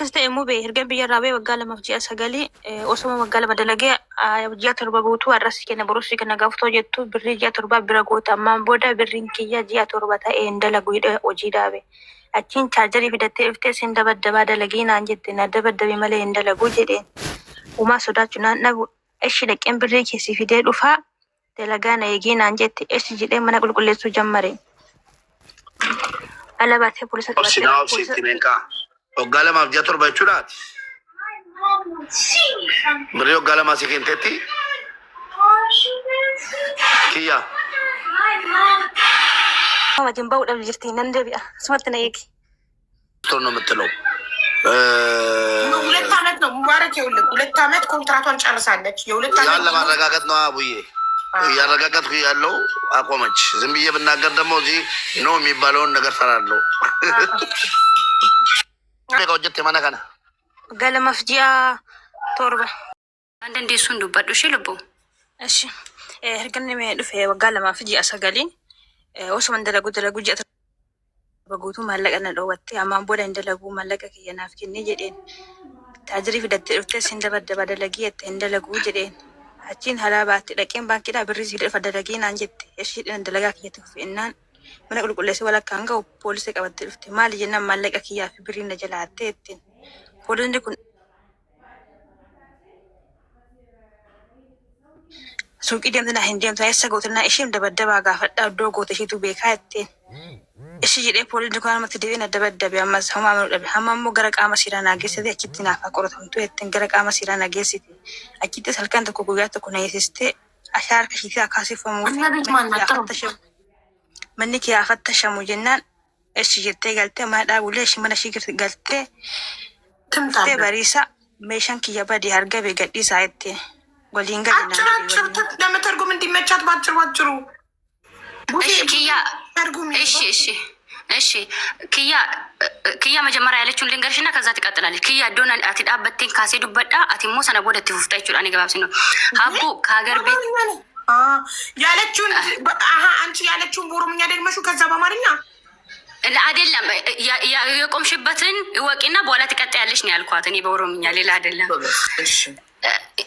akkas ta'e immoo erga biyya irraa ba'ee waggaa lamaaf ji'a sagalii osoo waggaa lama dalagee ji'a torba guutuu har'as kenna borusi kenna gaaftoo jettu birrii ji'a torba bira goota ammaan booda birriin kiyya ji'a torba ta'ee hin dalagu hojii dhaabe. Achiin chaarjarii fidattee dhuftee sin dabaddabaa dalagii naan jette na dabaddabe malee hin dalagu jedheen. Uumaa sodaachuu naan dhabu eshi dhaqeen birrii keessi fidee dhufaa dalagaa na eegii naan jette eshi jedhee mana qulqulleessuu jammare. Alabaatee poolisa qabattee. Waggaa lamaaf ji'a torba jechuudhaati. Birrii waggaa lamaa si kenteetti. Kiyya. Wajjin bahuudhaaf jirti nan deebi'a. Asumatti na eegi. Toon ነው የምትለው። ሁለት ዓመት ነው ሙባረክ ይኸውልህ፣ 2 ዓመት ኮንትራቷን ጨርሳለች። የሁለት ዓመት ያን ለማረጋገጥ ነው አቡዬ እያረጋገጥኩ ያለው አቆመች። ዝም ብዬ ብናገር ደግሞ እዚህ ነው የሚባለውን ነገር ሰራለሁ። Hojjette mana kana. Galamaaf ji'a torba. Andan deessuun dubbadhu ishee lubbuu. Eshi erganni mee dhufe waggaa lamaaf ji'a sagalii osoo dalagu ji'a torba guutuu maallaqa na dhoowwatte ammaan booda hin dalagu maallaqa kiyya naaf kennee jedheen. Taajirii fidattee dhuftee sin dabaddaba dalagii jette hin dalagu jedheen. Achiin halaa baatte dhaqeen baankiidhaa birrii si dhufa dalagii naan jette. Eshi dalagaa kiyyatti fufeennaan mana qulqulleessee walakkaan ga'u poolisii qabattee dhufte maali jennaan maallaqa kiyyaa fi birrii na jalaa hattee jettiin. Poolisni kun suuqii deemte naa hin deemtu eessa goote naa isheen dabaddabaa gaafadhaa iddoo goote isheetu beekaa jetteen. Ishii jedhee poolisni kun namatti deebiin na dabaddabe ammas homaa manuu dhabe hamma immoo gara qaama siiraa naa geessite achitti naaf haa qoratamtu jetteen gara qaama siiraa naa geessite achittis halkan tokko guyyaa tokko na eessistee ashaa harka ishiitii akaasiffamu. Manni kee afatta shamu jennaan eshi jettee galtee mana dhaabulee eshi mana ishii galtee timtee bariisa meeshaan kiyya badii argabe gadhiisaa jettee waliin አጭራቸው ለመተርጎም እንዲመቻት ባጭሩ እሺ ኪያ እሺ ኪያ መጀመሪያ ያለችውን ልንገርሽና ከዛ ትቀጥላለች። ኪያ ዶና አቲ ዳበቴን ካሴ ዱበዳ አቲሞ ሰነ ወደ ትፉፍታ ይችላል። እኔ ገባብሲ ነው ሀቡ ከሀገር ቤት ያለችውን አንቺ ያለችውን በኦሮምኛ ደግመሹ ከዛ በአማርኛ አይደለም የቆምሽበትን ወቂና በኋላ ትቀጥያለሽ ነው ያልኳት። እኔ በኦሮምኛ ሌላ አይደለም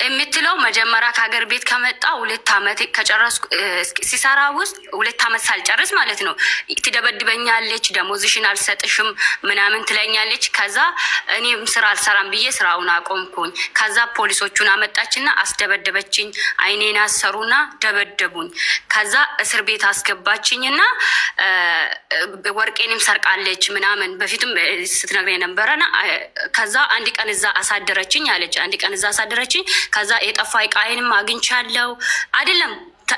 የምትለው መጀመሪያ ከሀገር ቤት ከመጣ 2 ዓመት ከጨረስኩ ሲሰራ ውስጥ 2 ዓመት ሳልጨርስ ማለት ነው ትደበድበኛለች፣ ደሞዝሽን አልሰጥሽም ምናምን ትለኛለች። ከዛ እኔም ስራ አልሰራም ብዬ ስራውን አቆምኩኝ። ከዛ ፖሊሶቹን አመጣችና አስደበደበችኝ፣ አይኔን አሰሩና ደበደቡኝ። ከዛ እስር ቤት አስገባችኝና ወርቄንም ሰርቃለች ምናምን በፊትም ስትነግረኝ ነበረና ከዛ አንድ ቀን እዛ አሳደረችኝ አለች። አንድ ቀን እዛ አሳደረችኝ። ከዛ የጠፋ ዕቃዬንም አግኝቻለሁ አይደለም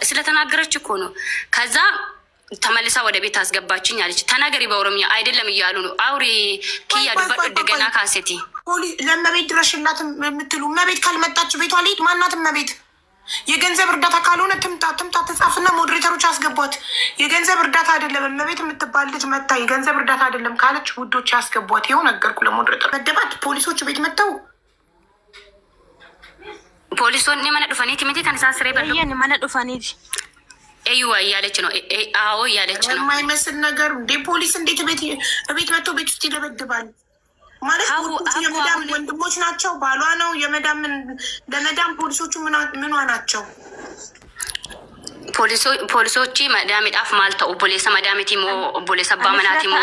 ስለተናገረች እኮ ነው። ከዛ ተመልሳ ወደ ቤት አስገባችኝ አለች። ተናገሪ በኦሮምኛ አይደለም እያሉ ነው። አውሪ ኪያ ዱበ እንደገና ካሴቲ ለመቤት ድረሽላት የምትሉ መቤት ካልመጣች ቤቷ ልሂድ ማናት መቤት የገንዘብ እርዳታ ካልሆነ ትምጣ ተጻፍና ሞዴሬተሮች አስገቧት። የገንዘብ እርዳታ አይደለም መቤት የምትባል ልጅ መጣ የገንዘብ እርዳታ አይደለም ካለች ውዶች ያስገቧት። ይኸው ነገርኩ ለሞዴሬተር መደባት ፖሊሶቹ ቤት መጣው ፖሊሶን ማነ ዱፋኒቲ ምንቴ ከነሳስሬ በሉ ማነ ዱፋኒቲ አይዋ እያለች ነው። አዎ እያለች ነው። የማይመስል ነገር እንዴ! ፖሊስ እንዴት ቤት መጥቶ ቤት ውስጥ ይደበድባል ማለት የመዳም ወንድሞች ናቸው። ባሏ ነው የመዳምን ለመዳም ፖሊሶቹ ምኗ ናቸው? ፖሊሶቹ መዳም ዳፍ ማልተው ፖሊስ መዳምቲ ሞ ፖሊስ አባመናቲ ሞ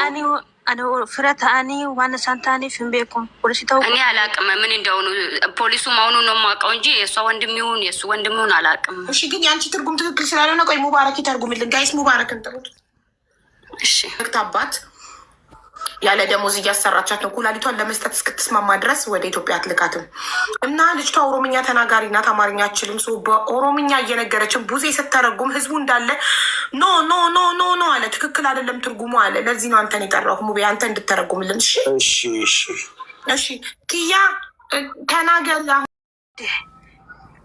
አዶ ፍራታኒ ዋና ሳንታኒ ፍምቤኩም ፖሊስ ታው እኔ አላቅም ምን እንደሆኑ ፖሊሱ ማውኑ ነው ማውቀው እንጂ የሷ ወንድም ይሁን የሱ ወንድም ይሁን አላቅም። እሺ ግን ያንቺ ትርጉም ትክክል ስላልሆነ ቆይ ሙባረክ ይተርጉምልን። ጋይስ ሙባረክን ጥሩት። እሺ አባት ያለ ደሞዝ እያሰራቻት ነው። ኩላሊቷን ለመስጠት እስክትስማማ ድረስ ወደ ኢትዮጵያ አትልካትም እና ልጅቷ ኦሮምኛ ተናጋሪ ናት። አማርኛ አችልም። ሶ በኦሮምኛ እየነገረችን ቡዜ ስተረጉም ህዝቡ እንዳለ ኖ ኖ ኖ ኖ ኖ አለ። ትክክል አይደለም ትርጉሙ አለ። ለዚህ ነው አንተን የጠራሁ ሙቤ አንተ እንድተረጉምልን። እሺ ኪያ ተናገር።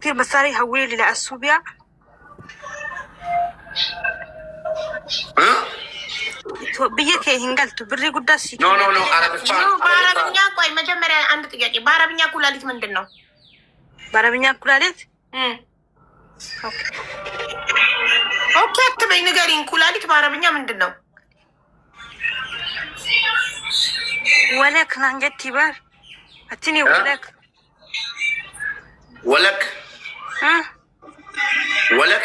ፊር መሳሪ ሀውሌ ሌላ አሱቢያ ብዬ ከይንገልቱ ብሬ ጉዳይ ኖ በአረብኛ ቆይ መጀመሪያ አንድ ጥያቄ። በአረብኛ ኩላሊት ምንድን ነው? በአረብኛ ኩላሊት ኦኬ አትበይ ንገሪኝ። ኩላሊት በአረብኛ ምንድን ነው? ወለክ ናንጀት ይባል اتني ولك ولك ولك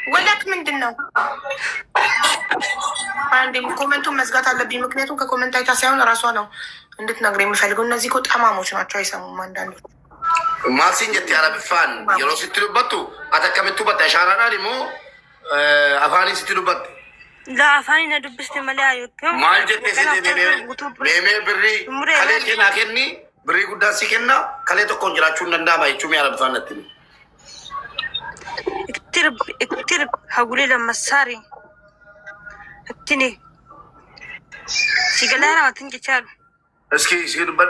ወለክ ምንድን ነው? አንዴ ኮመንቱን መዝጋት አለብኝ፣ ምክንያቱም ከኮመንት አይታ ሳይሆን እራሷ ነው እንድትነግር የሚፈልገው። እነዚህ እኮ ጠማሞች ናቸው፣ አይሰሙም አንዳንዶች። ማሲን ጀት ያረብፋን የሮ ስትሉበቱ አተከምቱ በታ ሻራና ሊሞ አፋኒ ስትሉበት ለአፋኒ ነዱብስት መለያ ይከም ማልጀት ሜሜ ብሪ ከሌቴና ከኒ ብሪ ጉዳ ሲከና ከሌቶ ኮንጅራችሁ እንደንዳማ ይቹም ያረብፋነት اكترب هقولي لما ساري اتني سيجلها ما تنجي تشالو اسكي سيدبل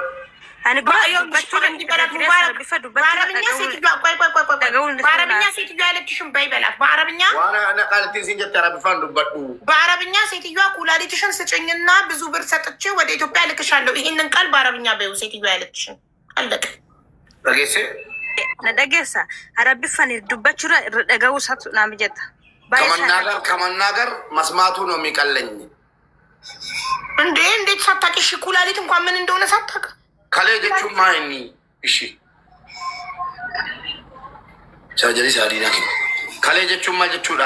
انا በአረብኛ ሴትዮዋ ያለችሽን በይ በላት። በአረብኛ ሴትዮዋ ኩላሊትሽን ስጭኝና ብዙ ብር ሰጥቼ ወደ ኢትዮጵያ ልክሻለሁ። ይሄንን ቃል በአረብኛ በይው። ሴትዮዋ ያለችሽን አለቀ። ነደገሳ አረብ ፈን ዱባቹራ ረደጋው ሳት ናምጀታ ከመናገር መስማቱ ነው የሚቀለኝ። እንዴ እንዴት ሳታውቂ? እሺ ኩላሊት እንኳን ምን እንደሆነ ሳታውቅ ከሌጀቹ ማይኒ እሺ ሰርጀሪ ሳዲና ከሌጀቹ ማጀቹዳ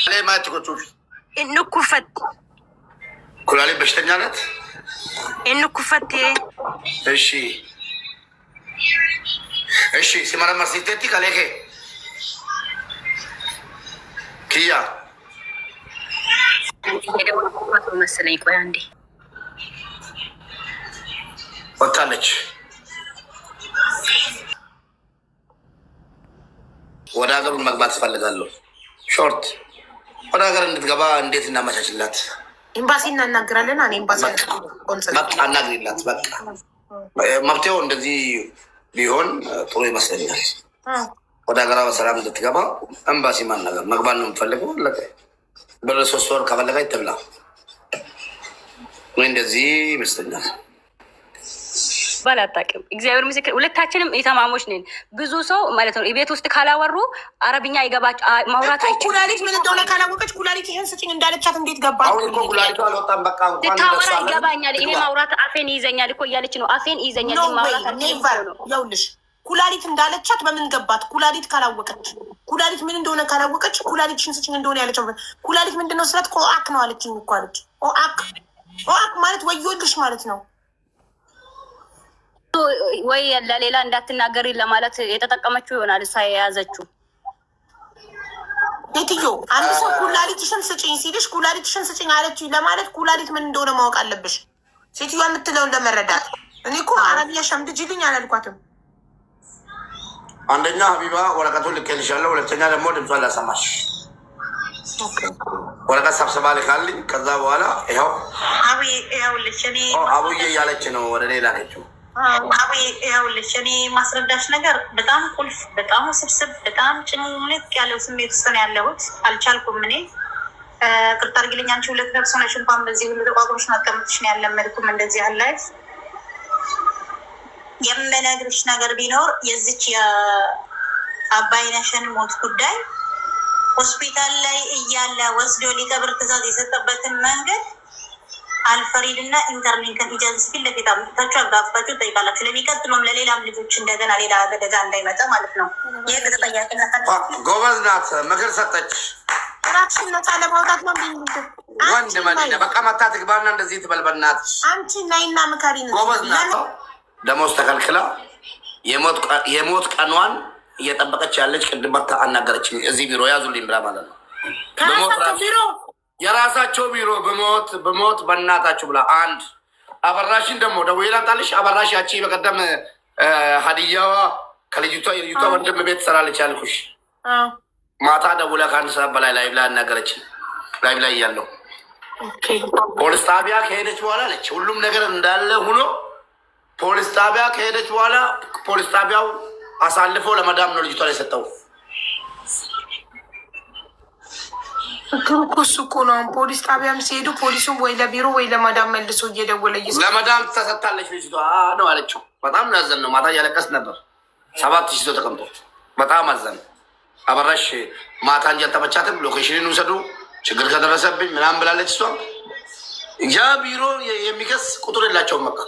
ለማት ኮቹፍ እንኩፈት ኩላሊት በሽተኛ ናት። እንኩፈት እሺ እሺ ሲመረመር ሲቴቲ ከሌከ ኪያ መሰለኝ። ቆይ አንዴ ወጣለች። ወደ ሀገሩ መግባት ትፈልጋለሁ። ሾርት ወደ ሀገር እንድትገባ እንዴት እናመቻችላት? ኤምባሲ እናናግራለን። እኔ ኤምባሲ በቃ አናግሪላት። በቃ መብቴው እንደዚህ ቢሆን ጥሩ ይመስለኛል። ወደ ሀገራ በሰላም እንድትገባ ኤምባሲ ማናገር መግባት ነው የምፈልገው። ብር 3 ወር ከፈለጋ ይትብላ ወይ እንደዚህ ይመስለኛል። ባላጣቅም እግዚአብሔር ምስክር፣ ሁለታችንም የተማሞች ነን። ብዙ ሰው ማለት ነው ቤት ውስጥ ካላወሩ አረብኛ ይገባች ማውራት አይችልም። ኩላሊት ምን እንደሆነ ካላወቀች ኩላሊት ይሄን ስጭኝ እንዳለቻት እንዴት ገባ? አሁን እኮ ኩላሊቱ አልወጣም። በቃ እንኳን ታወራ ይገባኛል። እኔ ማውራት አፌን ይዘኛል እኮ እያለች ነው። አፌን ይዘኛል ማውራት ነው። ይኸውልሽ ኩላሊት እንዳለቻት በምን ገባት? ኩላሊት ካላወቀች ኩላሊት ምን እንደሆነ ካላወቀች ኩላሊትሽን ስጭኝ እንደሆነ ያለችው ኩላሊት ምንድነው ስላት ኦአክ ነው አለችኝ እኮ አለች። ኦአክ ማለት ወዮልሽ ማለት ነው። ወይ ለሌላ እንዳትናገሪ ለማለት የተጠቀመችው ይሆናል እሷ የያዘችው። ሴትዮ አንድ ሰው ኩላሊትሽን ስጭኝ ሲልሽ ኩላሊትሽን ስጭኝ አለችኝ ለማለት ኩላሊት ምን እንደሆነ ማወቅ አለብሽ። ሴትዮዋ የምትለውን ለመረዳት እኔ እኮ አረብያ ሸምድጅልኝ አላልኳትም። አንደኛ ሀቢባ ወረቀቱን ልኬልሻለሁ፣ ሁለተኛ ደግሞ ድምጿን ላሰማሽ። ወረቀት ሰብስባ ልካልኝ። ከዛ በኋላ ይኸው አቡዬ እያለች ነው ወደ እኔ ላከችው። ይኸውልሽ እኔ ማስረዳሽ ነገር በጣም ቁልፍ፣ በጣም ውስብስብ፣ በጣም ጭንቅ ያለው ስሜት ውስጥ ነው ያለሁት። አልቻልኩም። እኔ ቅርታ አድርጊልኝ። አንቺ ሁለት ነፍስ ሆነሽ እንኳን በዚህ ሁሉ ተቋቁመሽ ማቀመጥሽ ነው ያለመድኩም። እንደዚህ ያላይፍ የምነግርሽ ነገር ቢኖር የዚች የአባይነሽን ሞት ጉዳይ ሆስፒታል ላይ እያለ ወስዶ ሊቀብር ትዕዛዝ የሰጠበትን መንገድ አልፈሪድ እና ኢንተርሊንከን ኤጀንሲ ፊት ለፊት አምጥታችሁ አጋፍታችሁ ጠይቃላችሁ። ለሚቀጥሉም ለሌላም ልጆች እንደገና ሌላ አደጋ እንዳይመጣ ማለት ነው። ይህ ተጠያቂነት ጎበዝ ናት። ምክር ሰጠች። ራችን ነፃ ለማውጣት ነው። ወንድ መዲነ በቃ መታ ትግባና እንደዚህ ትበልበናት። አንቺ ናይና ምካሪ ነው። ጎበዝ ናት። ደሞዝ ተከልክላ የሞት ቀኗን እየጠበቀች ያለች ቅድም መታ አናገረችኝ። እዚህ ቢሮ ያዙልኝ ብላ ማለት ነው። ቢሮ የራሳቸው ቢሮ በሞት በእናታችሁ ብላ አንድ አበራሽን ደግሞ ደውዬ ላምጣልሽ። አበራሽ ያቺ በቀደም ሀዲያዋ ከልጅቷ የልጅቷ ወንድም ቤት ትሰራለች ያልኩሽ ማታ ደውላ ከአንድ ሰዓት በላይ ላይቭ ላይ አናገረችኝ። ላይቭ ላይ እያለሁ ፖሊስ ጣቢያ ከሄደች በኋላ አለች ሁሉም ነገር እንዳለ ሁኖ ፖሊስ ጣቢያ ከሄደች በኋላ ፖሊስ ጣቢያው አሳልፎ ለመዳም ነው ልጅቷ ላይ ሰጠው። እሱ እኮ ነው። ፖሊስ ጣቢያም ሲሄዱ ፖሊሱም ወይ ለቢሮ ወይ ለመዳም መልሶ እየደወለ ለመዳም ተሰጥታለች ልጅቷ ነው አለችው። በጣም ያዘን ነው። ማታ እያለቀስ ነበር። 7,000 ሰው ተቀምጦ በጣም አዘን። አበራሽ ማታ እንጂ አልተመቻትም። ሎኬሽንን ውሰዱ ችግር ከደረሰብኝ ምናምን ብላለች። እሷ ያ ቢሮ የሚከስ ቁጥር የላቸውም። በቃ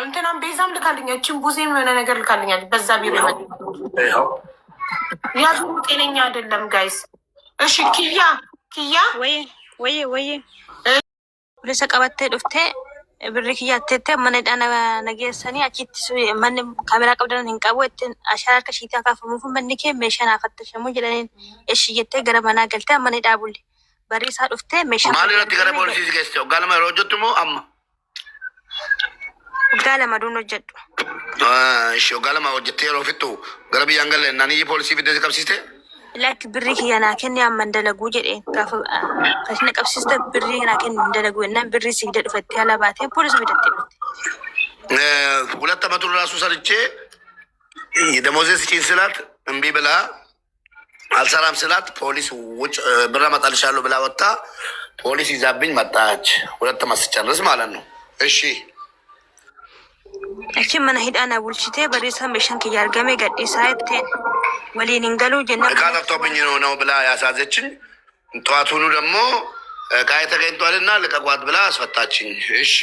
እንትናም ቤዛም ልካልኛችን ቡዜም የሆነ ነገር ልካልኛል። በዛ ቢሮ ያ ቢሮ ጤነኛ አይደለም ጋይስ። እሺ ኪያ ወይ ሁለሰ ቀበቴ ዱፍቴ ብሪ ኪያ አቴቴ መነዳ ነጌሰኒ አቺት መን ካሜራ ቀብደን እንቀቡ እትን አሻራ ከሺታ ካፈሙፉ መንኬ ሜሽን አፈተሸሙ ጀለኔ እሺ የተ ገረመና ገልተ መነዳ ቡል በሪሳ ዱፍቴ ሜሽን ማለረት ገረ ፖሊሲ ዝገስተ ጋለማ ሮጀቱሞ አማ ጋለማ ዱኖ ጀዱ እሺ ጋለማ ወጀቴ ሮፍቱ ገረብ ያንገለ ናኒ ፖሊሲ ቢደስ ቀብሲስቴ ላክ ብሪ ኪያና ከን ያመንደለጉ ጀዴ ታፈ ከስነ ቀብሲስተ ብሪ ና ከን እንደለጉ እና ብሪ ሲግደድ ፈት ያላባቴ ፖሊስ ቢደት ሁለት አመቱ ራሱ ሰርቼ የደሞዜ ስጪኝ ስላት እምቢ ብላ አልሰራም ስላት ፖሊስ ውጭ ብር አመጣልሻለሁ ብላ ወጣ። ፖሊስ ይዛብኝ መጣች። ሁለት አመት ስጨርስ ማለት ነው። እሺ እቺ ምን ሄዳና ቡልቺቴ በሪሳ ሜሽን ከያርገሜ ገዲሳይቴ ወሊን እንገሉ ጀና ካላፍቶብኝ ነው ብላ ያሳዘችኝ። ጠዋቱኑ ደግሞ ቃይ ተገኝቷልና ልቀቋት ብላ አስፈታችኝ። እሺ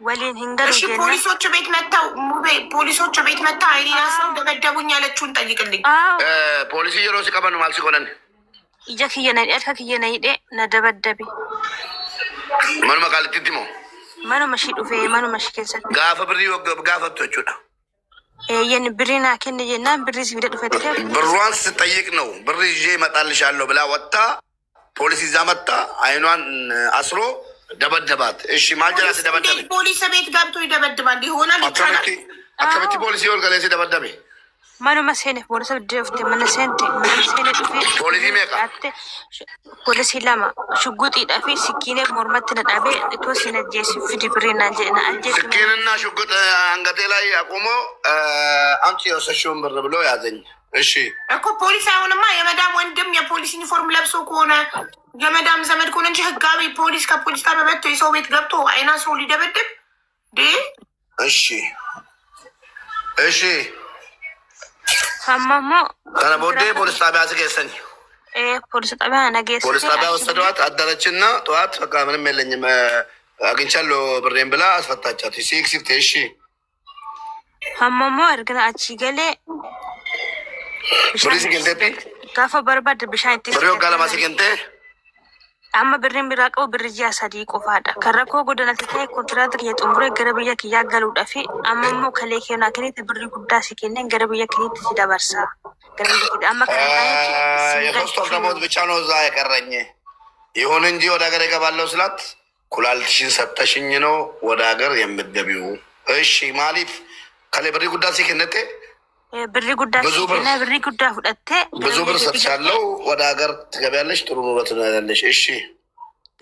ወሊን እንገሉ እሺ ፖሊሶቹ ቤት መጣው ሙቤ ፖሊሶቹ ቤት መጣ አይዲና ሰው ደበደቡኝ ያለችውን ጠይቅልኝ። ፖሊስ ይሮ ሲቀበሉ ማልሲ ቆነን ይጀክ የነዲያት ከየነ ይዴ ነደበደቢ ማን መቃል ትትሞ ማኑ መሺ ዱፌ ማኑ መሺ ከሰት ጋፈ ብሪ ወገብ ጋፈቶቹዳ የን ብሪና ከን የና ብሪስ ቢደ ዱፈት ብሯን ስጠይቅ ነው ብር ይዤ እመጣልሻለሁ ብላ ወጣ። ፖሊስ ይዛ መጣ። አይኗን አስሮ ደበደባት። እሺ ማንጀራ ደበደበ። ፖሊስ ቤት ገብቶ ይደበድባል ይሆናል ይቻላል። አከበቲ ፖሊስ ይወል ገለሲ ደበደበ ማኑ መሰነ ፖሊስ ደፍተ መነሰንት መነሰነ ዱፌ ፖሊስ ይመጣ ፖሊስ ለማ ሽጉጥ ይጣፊ ስኪኔ ሞርመት ነዳቤ ተወሰነ ጄሲ ፍዲ ብሪና ጀና አንጀ ስኪንና ሽጉጥ አንገቴ ላይ አቆሞ አንቺ የወሰሽውን ብር ብሎ ያዘኝ። እሺ እኮ ፖሊስ አይሆንማ የመዳም ወንድም የፖሊስ ዩኒፎርም ለብሶ ከሆነ የመዳም ዘመድ ከሆነ እንጂ ህጋዊ ፖሊስ ከፖሊስ ጣቢያ መጥቶ የሰው ቤት ገብቶ አይና ሰው ሊደበድብ ዴ እሺ እሺ አማማ ተነቦዴ ፖሊስ ጣቢያ አስገሰኝ። ፖሊስ ጣቢያ ነገ ፖሊስ ጣቢያ ወሰዷት። አደረችና ጠዋት በቃ ምንም የለኝም አግኝቻለሁ ብሬን ብላ አስፈታቻት። ሲክሲፍቴ እሺ አማማ እርግና አቺ ገሌ ብሪስ ገንቴ ጋፋ በርባድ ብሻንቲ ብሪዮ ጋለማ ሲገንቴ አማ ብሬን ቢራቀው ብርጂያ ሳዲ ቆፋዳ ከረኮ ጎደናተ ኮንትራት የጦምብረ ገረብያ ያጋሉ ዳፊ አማሞ ከሌኬና ከኔት ብሪ ጉዳ ሲከነ ገረብያ ከኔት ሲዳበርሳ ገረብያ አማ የሶስት ወር ደሞዝ ብቻ ነው እዛ የቀረኝ። ይሁን እንጂ ወደ ሀገር የገባለው ስላት ኩላልትሽን ሰጠሽኝ ነው ወደ ሀገር የምትገቢው። እሺ ማሊፍ ከሌ ብሪ ጉዳ ሲከነቴ ብሪ ጉዳ ሲከነ ብሪ ጉዳ ሁለቴ ብዙ ብር ሰጥሻለሁ ወደ ሀገር ትገቢያለሽ፣ ጥሩ ኑሮ ትኖሪያለሽ። እሺ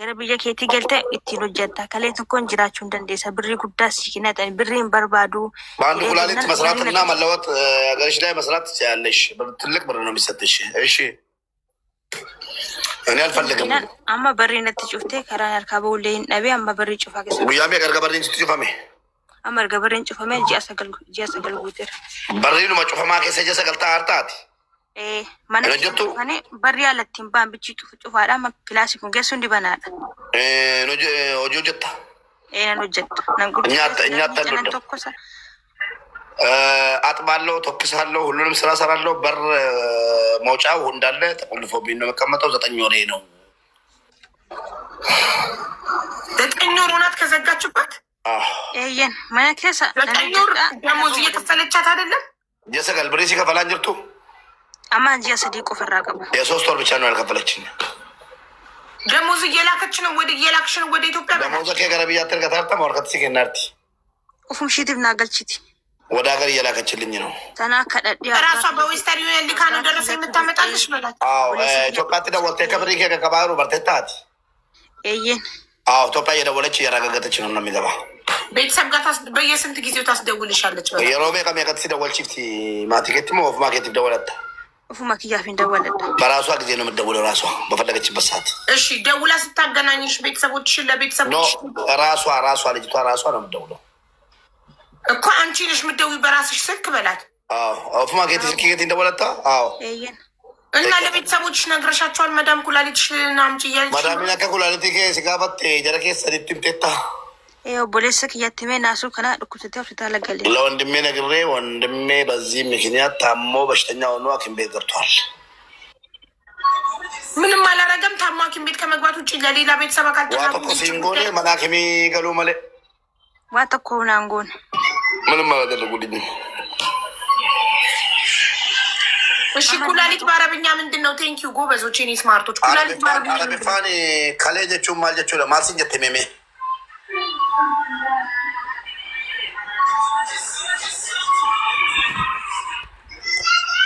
ገረብያ ኬቲ ገልተ ኢቲኖ ጀታ ከሌት እኮ እንጅራችሁ እንደንደሰ ብሪ ጉዳ ሲከነ ብሪን በርባዱ በአንድ ኩላሊት መስራትና መለወጥ ሀገርሽ ላይ መስራት ትችያለሽ። ትልቅ ብር ነው የሚሰጥሽ። እሺ እኔ አልፈልግም። አማ በሪነት ጩፍቴ ከራን ያርካበው ለይን ነቢ አማ በሪ ጩፋ ገሰ ጉያሜ ቀርጋ በሪን ስትጩፋሜ አመር ገበሬን ጩፈሜ ጂያሰገል ጉትር በሪኑ መጩፈማ ከሰ ጀሰገልታ አርታት ማነ ማኔ በሪ ያለቲም ባን ብቺ ጩፋዳ ክላሲኩ ገሱ እንዲበናል ኦጆ ጀታ ነው ጀታ ነንጉ እኛ ተንዶ አጥባለሁ፣ ተኩሳለሁ፣ ሁሉንም ስራ ሰራለሁ። በር መውጫው እንዳለ ተቆልፎብኝ ነው መቀመጠው። 9 ወሬ ነው 9 ወር ሆናት ከዘጋችበት። ይሄን ማለከሳ 9 ወር ደሞዝ እየተሰለቻት አይደለም። የሰገል ብሬ ሲከፈል አንጀርቱ አማን ጂያ ሰዲቆ ፈራቀቡ የ3 ወር ብቻ ነው ያልከፈለችኝ። ደሞዝ እየላከች ነው ወደ እየላክሽ ነው ወደ ኢትዮጵያ። ደሞዝ ከገረብያ ተርጋታርታ ማርከት ሲከናርቲ ኡፉም ሺቲብ ናገልቺቲ ወደ ሀገር እየላከችልኝ ነው። ተናከደዲያ ራሷ በዌስተርን ዩኒየን ልካ ነው ደረሰ የምታመጣልሽ በላት። አዎ ኢትዮጵያ ተደወልተ ከብሪ ከከባሩ በርተታት ይሄን አዎ ኢትዮጵያ እየደወለች እያረጋገጠች ነው የሚገባ። ቤተሰብ ጋር በየስንት ጊዜው ታስደውልሻለች? የሮቤ ከሚያቀጥ ሲደወልቺፍቲ ማቲኬት ሞ ኦፍ ማርኬት ደወለታ ኡፉ ማኪያፊ እንደወለደ በራሷ ጊዜ ነው የምትደውለው ራሷ በፈለገችበት ሰዓት። እሺ ደውላ ስታገናኝሽ ቤተሰቦችሽን ለቤተሰቦች ራሷ ልጅቷ ራሷ ነው የምትደውለው እኮ አንቺ ነሽ የምትደውይ በራስሽ ስልክ በላት። ኦፍ ማርኬት ስልክ ጌት እንደወለታ አዎ እና ለቤተሰቦች ነግረሻቸዋል? መዳም ኩላሊትሽ ናምጭ እያለች መዳሚና ከኩላሊት ሲጋበት ጀረኬ ሰዲትም ቴታ ቦሌስክ እያትሜ ናሱ ከና ዱኩትቴ ሆስፒታል ገል ለወንድሜ ነግሬ ወንድሜ በዚህ ምክንያት ታሞ በሽተኛ ሆኖ ሐኪም ቤት ገብቷል። ምንም አላረገም። ታሞ ሐኪም ቤት ከመግባት ውጭ ለሌላ ቤተሰብ አካል ዋቶኮ ሲንጎኔ መናኪሚ ገሉ መሌ ዋተኮ ናንጎን ምንም አላደረጉልኝ። እሺ ኩላሊት በአረብኛ ምንድን ነው? ቴንኪዩ ጎበዞች፣ ኔ ስማርቶች። ኩላሊት በአረብኛ አረቢፋን ከሌ ጀቹ ማል ጀቹ ለማልስን ጀቴ ሜሜ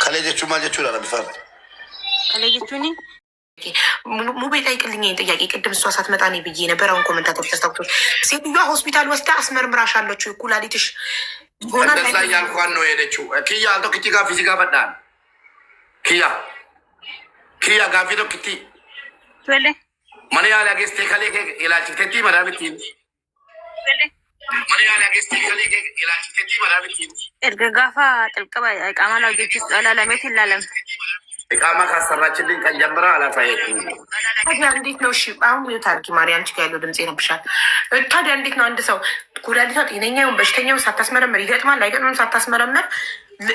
ከሌ ጀቹ ማል ጀቹ ለአረቢፋን ከሌ ጀቹኒ ሙቤ ጠይቅልኝ ጥያቄ። ቅድም እሷ ሳትመጣ እኔ ብዬ ነበር። አሁን ኮመንታተር ተስታውቶች ሴትዮዋ ሆስፒታል ወስዳ አስመርምራሽ አለችው ኩላሊትሽ ሆና እንደዛ እያልኳን ነው የሄደችው። ኪያ አልቶ ክቲ ጋፊ ሲጋ ፈጣን ኪያ ጋፊ ቶ ክቲ ወለ መኔ ያለ ጌስቴ ከሌ ኢላችቴቲ መዳምቲ መኔ ያለ ጌስቴ ከሌ ኢላችቴቲ መዳምቲ እርገጋፋ ጥልቀባ ቃማላ ጌችስ አላላሜት ይላለም ኢቃማ ካሰራችልኝ ቀን ጀምራ አላሳየችም። ታዲያ እንዴት ነው? እሺ አሁን ታርጊ ማርያም ችግር ያለው ድምጽ ይረብሻል። ታዲያ እንዴት ነው አንድ ሰው ኩላሊቷ ጤነኛውን በሽተኛውን ሳታስመረምር ይገጥማል አይገጥምም ሳታስመረምር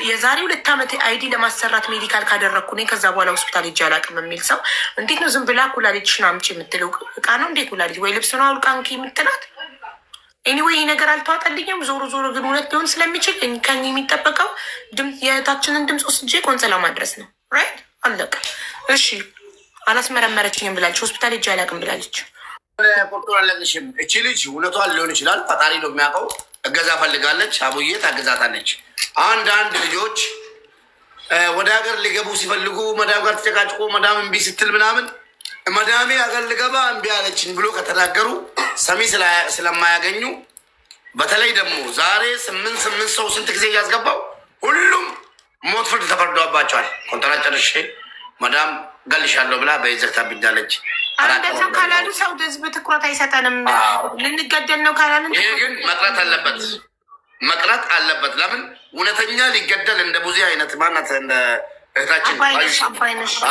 የዛሬ 2 ዓመት አይዲ ለማሰራት ሜዲካል ካደረግኩ እኔ ከዛ በኋላ ሆስፒታል ሄጄ አላውቅም የሚል ሰው እንዴት ነው ዝም ብላ ኩላሊትሽን አምጪ የምትለው? እቃ ነው እንዴ ኩላሊት? ወይ ልብስ ነው አውልቃ እንኪ የምትላት? ኤኒዌይ ይህ ነገር አልተዋጠልኝም። ዞሮ ዞሮ ግን እውነት ሊሆን ስለሚችል ከኝ የሚጠበቀው የእህታችንን ድምፅ ወስጄ ቆንጽላ ማድረስ ነው። ራይት አለቀ። እሺ አላስመረመረችኝም ብላለች። ሆስፒታል ሄጄ አላውቅም ብላለች። ቁርጡ አለሽም። እቺ ልጅ እውነቷን ሊሆን ይችላል፣ ፈጣሪ ነው የሚያውቀው። እገዛ ፈልጋለች፣ አቡዬ ታግዛታለች። አንዳንድ ልጆች ወደ ሀገር ሊገቡ ሲፈልጉ መዳም ጋር ተጨቃጭቆ መዳም እምቢ ስትል ምናምን መዳሜ ሀገር ልገባ እምቢ አለችኝ ብሎ ከተናገሩ ሰሚ ስለማያገኙ በተለይ ደግሞ ዛሬ 8 ሰው ስንት ጊዜ እያስገባው ሁሉም ሞት ፍርድ ተፈርዶባቸዋል። ኮንትራት ጨርሼ መዳም ገልሻለሁ ብላ በይዘግታ ብዳለች። እንደዛ ካላሉ ሰው ህዝብ ትኩረት አይሰጠንም። ልንገደል ነው ካላልን ይሄ ግን መቅረት አለበት መቅረት አለበት። ለምን እውነተኛ ሊገደል እንደ ቡዜ አይነት ማናት እንደ እህታችን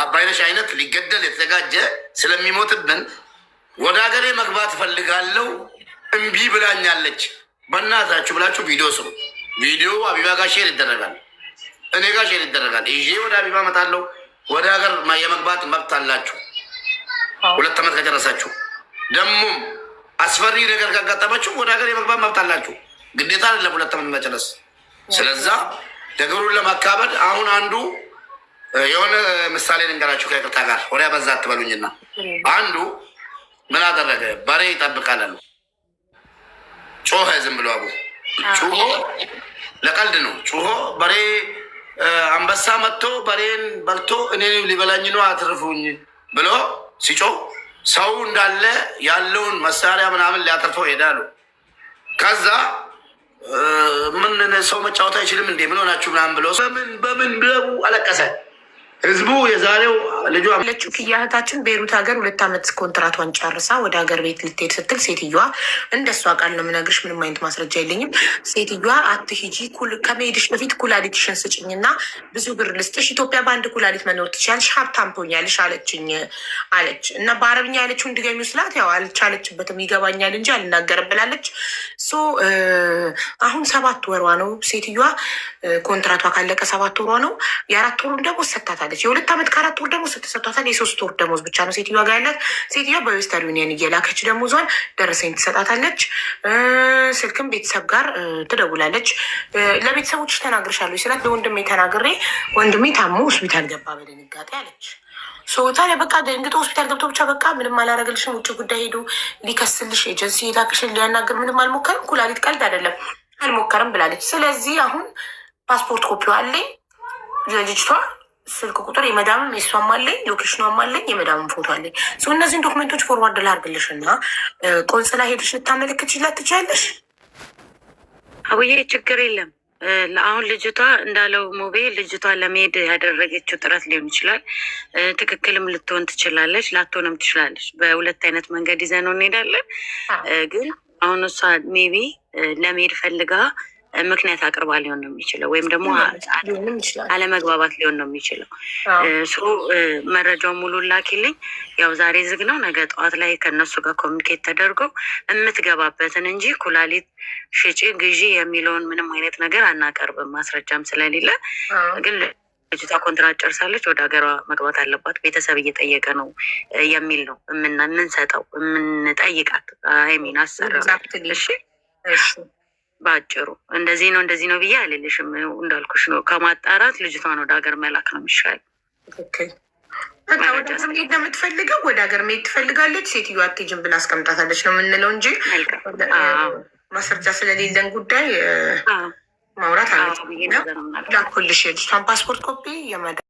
አባይነሽ አይነት ሊገደል የተዘጋጀ ስለሚሞትብን ወደ ሀገሬ መግባት እፈልጋለሁ እምቢ ብላኛለች በእናታችሁ ብላችሁ ቪዲዮ ስሩ። ቪዲዮ አቢባ ጋር ሼር ይደረጋል፣ እኔ ጋር ሼር ይደረጋል። ይዤ ወደ አቢባ እመጣለሁ። ወደ ሀገር የመግባት መብት አላችሁ 2 ዓመት ከጨረሳችሁ። ደግሞም አስፈሪ ነገር ካጋጠማችሁ ወደ ሀገር የመግባት መብት አላችሁ። ግዴታ አይደለም 2 ዓመት መጨረስ። ስለዛ ነገሩን ለማካበድ አሁን አንዱ የሆነ ምሳሌ ልንገራችሁ ከይቅርታ ጋር ወደ በዛ አትበሉኝና፣ አንዱ ምን አደረገ? በሬ ይጠብቃል አሉ። ጮኸ፣ ዝም ብሎ አቡ ጮሆ፣ ለቀልድ ነው ጮሆ። በሬ አንበሳ መጥቶ በሬን በልቶ እኔ ሊበላኝ ነው አትርፉኝ ብሎ ሲጮህ ሰው እንዳለ ያለውን መሳሪያ ምናምን ሊያተርፈው ሄዳሉ። ከዛ ምን ሰው መጫወት አይችልም እንዴ ምን ሆናችሁ ምናምን ብሎ በምን ብለው አለቀሰ ህዝቡ። የዛሬው ልጇ ለችው ክያ እህታችን ቤሩት ሀገር 2 ዓመት ኮንትራቷን ጨርሳ ወደ ሀገር ቤት ልትሄድ ስትል ሴትዮዋ እንደሷ ቃል ነው የምነግርሽ፣ ምንም አይነት ማስረጃ የለኝም። ሴትዮዋ አትሂጂ፣ ከመሄድሽ በፊት ኩላሊትሽን ስጭኝና ብዙ ብር ልስጥሽ፣ ኢትዮጵያ በአንድ ኩላሊት መኖር ትችያለሽ፣ ሀብታም ትሆኛለሽ አለችኝ አለች። እና በአረብኛ ያለችውን ድገሚ ስላት ያው አልቻለችበትም፣ ይገባኛል እንጂ አልናገርም ብላለች። አሁን 7 ወሯ ነው ሴትዮዋ። ኮንትራቷ ካለቀ 7 ወሯ ነው። የ4 ወሩን ደግሞ ሰታታለች። የ2 ዓመት ከ4 ወር ደግሞ ስትሰጧታል። የ3 ወር ደሞዝ ብቻ ነው ሴትዮዋ ጋር ያላት። ሴትዮዋ በዌስተርን ዩኒየን እየላከች ደሞዟን ደረሰኝ ትሰጣታለች። ስልክም ቤተሰብ ጋር ትደውላለች። ለቤተሰቦች ተናግርሻለሁ ስላት ለወንድሜ ተናግሬ ወንድሜ ታሞ ሆስፒታል ገባ በድንጋጤ አለች። ታዲያ በቃ ደንግጦ ሆስፒታል ገብቶ ብቻ በቃ ምንም አላረገልሽም፣ ውጭ ጉዳይ ሄዱ ሊከስልሽ ኤጀንሲ ላክሽን ሊያናግር ምንም አልሞከርም። ኩላሊት ቀልድ አይደለም አልሞከርም ብላለች። ስለዚህ አሁን ፓስፖርት ኮፒ አለኝ፣ ልጅቷ ስልክ ቁጥር የመዳምም የሷም አለኝ፣ ሎኬሽኗም አለኝ፣ የመዳምም ፎቶ አለኝ። እነዚህን ዶክመንቶች ፎርዋርድ ላርግልሽ እና ቆንስላ ሄድሽ ልታመለክችላት ትችላለሽ። አብዬ ችግር የለም። አሁን ልጅቷ እንዳለው ሙቤ ልጅቷ ለመሄድ ያደረገችው ጥረት ሊሆን ይችላል። ትክክልም ልትሆን ትችላለች፣ ላትሆንም ትችላለች። በ2 አይነት መንገድ ይዘነው እንሄዳለን። ግን አሁን እሷ ሜቢ ለመሄድ ፈልጋ ምክንያት አቅርባ ሊሆን ነው የሚችለው፣ ወይም ደግሞ አለመግባባት ሊሆን ነው የሚችለው። መረጃውን ሙሉ ላኪልኝ። ያው ዛሬ ዝግ ነው፣ ነገ ጠዋት ላይ ከእነሱ ጋር ኮሚኒኬት ተደርጎ የምትገባበትን እንጂ ኩላሊት ሽጪ ግዢ የሚለውን ምንም አይነት ነገር አናቀርብም፣ ማስረጃም ስለሌለ። ግን ልጅቷ ኮንትራት ጨርሳለች፣ ወደ ሀገሯ መግባት አለባት፣ ቤተሰብ እየጠየቀ ነው የሚል ነው የምንሰጠው፣ የምንጠይቃት ሀይሚን አሰራ። እሺ በአጭሩ እንደዚህ ነው ብዬ አልልሽም። እንዳልኩሽ ነው፣ ከማጣራት ልጅቷን ወደ ሀገር መላክ ነው የሚሻለው። ወደ ሀገር መሄድ ነው የምትፈልገው፣ ወደ ሀገር መሄድ ትፈልጋለች። ሴትዮ አትሄጂም ብላ አስቀምጣታለች ነው የምንለው እንጂ ማስረጃ ስለሌለን ጉዳይ ማውራት አለ። ላኩልሽ የልጅቷን ፓስፖርት ኮፒ